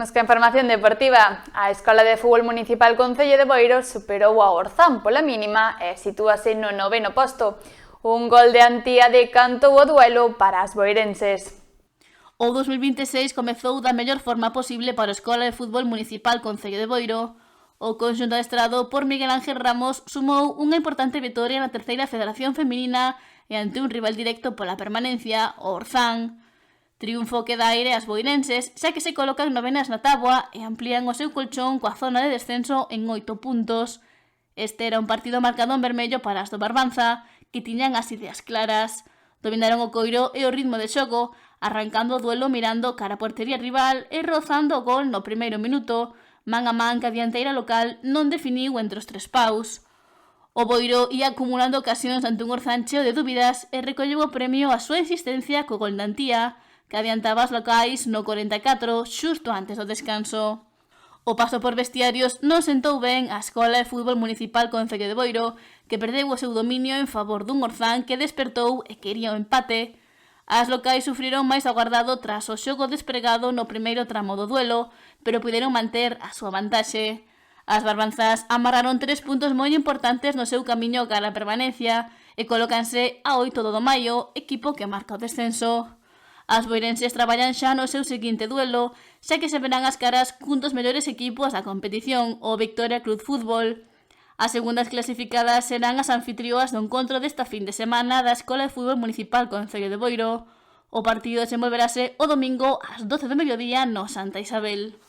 Imos ca información deportiva. A Escola de Fútbol Municipal Concello de Boiro superou a Orzán pola mínima e sitúase no 9º posto. Un gol de Antía decantou o duelo para as boirenses. O 2026 comezou da mellor forma posible para a Escola de Fútbol Municipal Concello de Boiro. O conxunto adestrado por Miguel Ángel Ramos sumou unha importante vitoria na terceira federación feminina e ante un rival directo pola permanencia, o Orzán. Triunfo que dá aire ás boirenses, xa que se colocan novenas na táboa e amplían o seu colchón coa zona de descenso en 8 puntos. Este era un partido marcado en vermello para as do Barbanza, que tiñan as ideas claras. Dominaron o coiro e o ritmo de xogo, arrancando o duelo mirando cara a portería rival e rozando o gol no primeiro minuto, man a man que a dianteira local non definiu entre os tres paus. O Boiro ia acumulando ocasións ante un Orzán cheo de dúbidas e recolleu o premio a súa insistencia co gol de Antía, que adiantaba as locais no 44, xusto antes do descanso. O paso por vestiarios non sentou ben a Escola de Fútbol Municipal Concello de Boiro, que perdeu o seu dominio en favor dun Orzán que despertou e quería o empate. As locais sufriron máis aguardado tras o xogo despregado no primeiro tramo do duelo, pero puderon manter a súa vantaxe. As barbanzas amarraron 3 puntos moi importantes no seu camiño cara a permanencia e colócanse a 8 do maio, equipo que marca o descenso. As boirenses traballan xa no seu seguinte duelo, xa que se verán as caras cun dos mellores equipos da competición, o Victoria Club Fútbol. As segundas clasificadas serán as anfitrioas do encontro desta fin de semana da Escola de Fútbol Municipal Concello de Boiro. O partido desenvolverase o domingo ás 12 do mediodía no Santa Isabel.